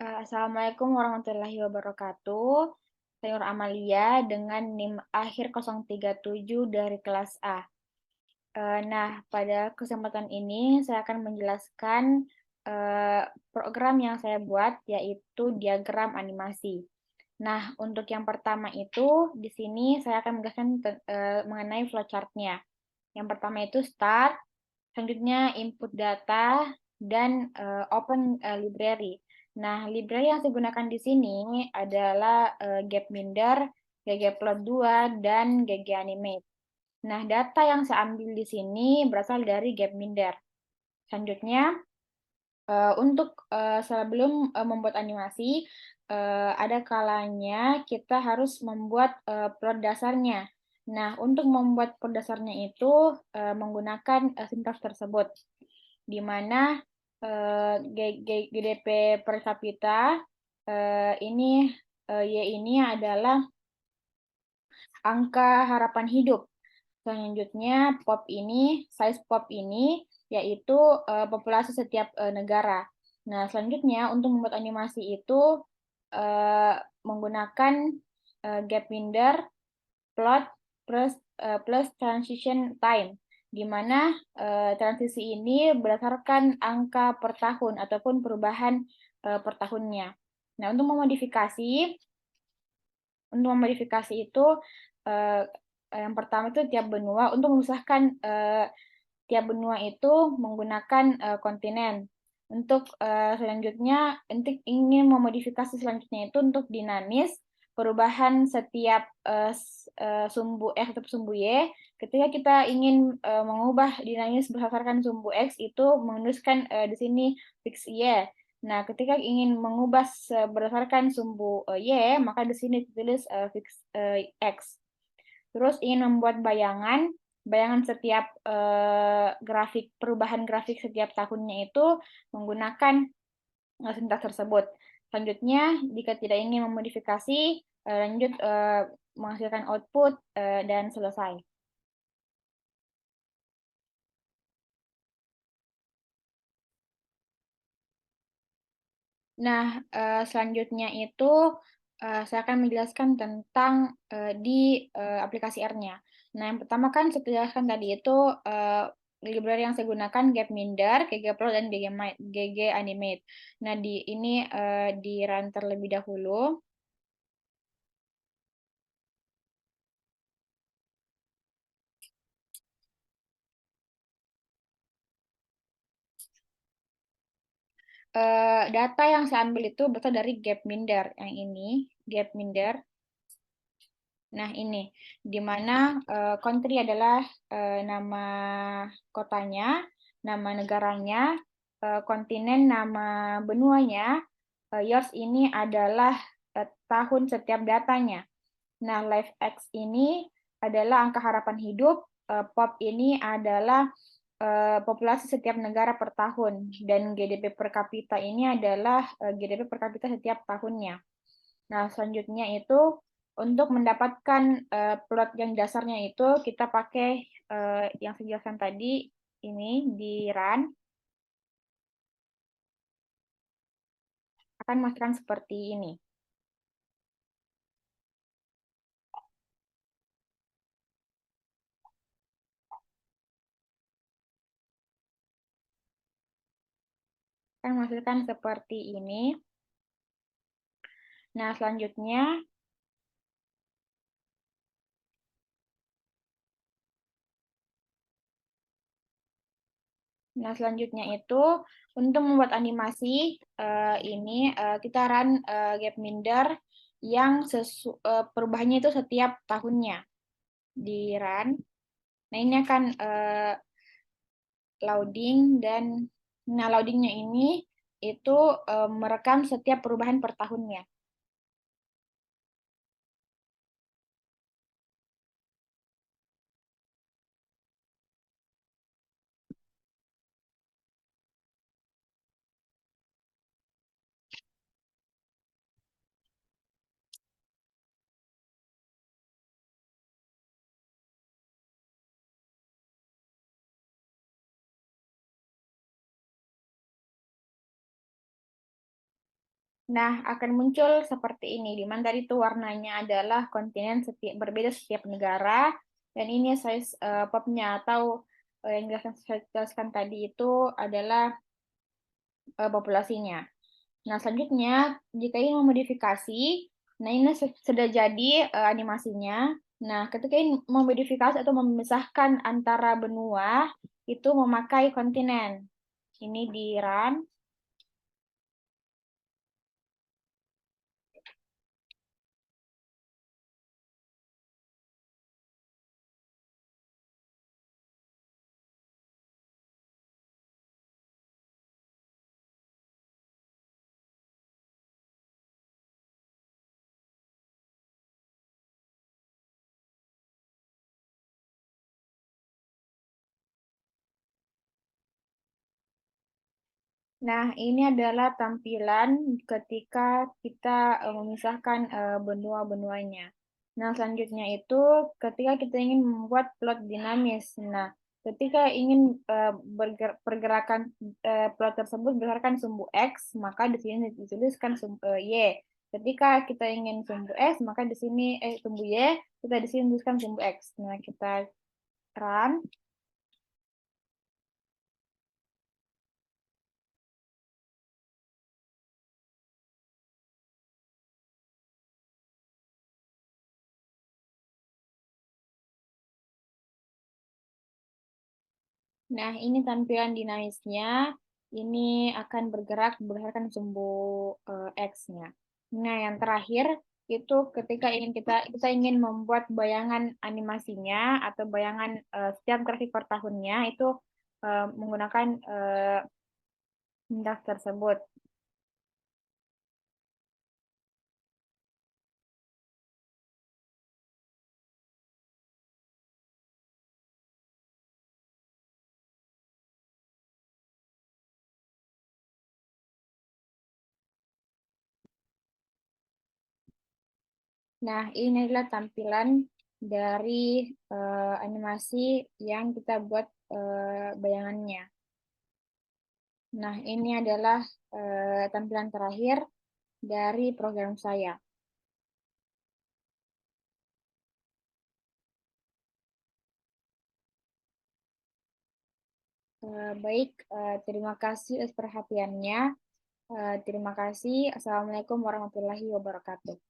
Assalamualaikum warahmatullahi wabarakatuh. Saya Nur Amalia dengan NIM akhir 037 dari kelas A. Pada kesempatan ini saya akan menjelaskan program yang saya buat, yaitu diagram animasi. Nah, untuk yang pertama itu, di sini saya akan menjelaskan mengenai flowchart-nya. Yang pertama itu start, selanjutnya input data, dan open library. Nah, library yang saya gunakan di sini adalah Gapminder, ggplot2, dan gganimate. Nah, data yang saya ambil di sini berasal dari Gapminder. Selanjutnya, untuk sebelum membuat animasi, ada kalanya kita harus membuat plot dasarnya. Nah, untuk membuat plot dasarnya itu menggunakan sintaks tersebut, di mana GDP per kapita ini Y ini adalah angka harapan hidup. Selanjutnya size pop ini yaitu populasi setiap negara. Nah, selanjutnya untuk membuat animasi itu menggunakan Gapminder plot plus transition time, di mana transisi ini berdasarkan angka per tahun ataupun perubahan per tahunnya. Nah, untuk memodifikasi itu eh, yang pertama itu tiap benua. Untuk memisahkan tiap benua itu menggunakan kontinen. Untuk selanjutnya, untuk ingin memodifikasi selanjutnya itu untuk dinamis, perubahan setiap sumbu X atau sumbu Y. Ketika kita ingin mengubah dinamis berdasarkan sumbu X, itu menuliskan di sini fix Y. Nah, ketika ingin mengubah berdasarkan sumbu Y, maka di sini ditulis fix X. Terus ingin membuat bayangan setiap perubahan grafik setiap tahunnya itu menggunakan sintaks tersebut. Selanjutnya, jika tidak ingin memodifikasi, lanjut menghasilkan output dan selesai. Nah, selanjutnya itu saya akan menjelaskan tentang di aplikasi R-nya. Nah, yang pertama kan saya jelaskan tadi itu library yang saya gunakan Gapminder, ggplot, dan gganimate. Nah, di ini di run terlebih dahulu. Data yang saya ambil itu berasal dari Gapminder yang ini, Gapminder. Nah, ini di mana country adalah nama kotanya, nama negaranya, kontinen nama benuanya, yours ini adalah tahun setiap datanya. Nah, life X ini adalah angka harapan hidup, pop ini adalah populasi setiap negara per tahun, dan GDP per kapita ini adalah GDP per kapita setiap tahunnya. Nah, selanjutnya itu untuk mendapatkan plot yang dasarnya itu kita pakai yang saya jelaskan tadi ini di run akan menghasilkan seperti ini. Akan menghasilkan seperti ini. Nah, selanjutnya itu untuk membuat animasi ini kita run Gapminder yang perubahannya itu setiap tahunnya di run. Nah, ini akan loading loadingnya ini itu merekam setiap perubahan per tahunnya. Nah, akan muncul seperti ini, di mana tadi itu warnanya adalah kontinen berbeda setiap negara, dan ini size popnya atau yang saya jelaskan tadi itu adalah populasinya. Nah, selanjutnya, jika ingin memodifikasi, nah ini sudah jadi animasinya. Nah, ketika ingin memodifikasi atau memisahkan antara benua, itu memakai kontinen. Ini di run. Nah, ini adalah tampilan ketika kita memisahkan benua-benuanya. Nah, selanjutnya itu ketika kita ingin membuat plot dinamis. Nah, ketika ingin pergerakan plot tersebut berdasarkan sumbu X, maka di sini dituliskan sumbu Y. Ketika kita ingin sumbu X, maka di sini sumbu Y, kita di sini tuliskan sumbu X. Nah, kita run. Nah, ini tampilan dinamisnya. Ini akan bergerak berdasarkan sumbu X-nya. Nah, yang terakhir itu ketika kita ingin membuat bayangan animasinya atau bayangan setiap grafik per tahunnya itu menggunakan Index tersebut. Nah, ini adalah tampilan dari animasi yang kita buat bayangannya. Nah, ini adalah tampilan terakhir dari program saya. Baik, terima kasih atas perhatiannya. Terima kasih. Assalamualaikum warahmatullahi wabarakatuh.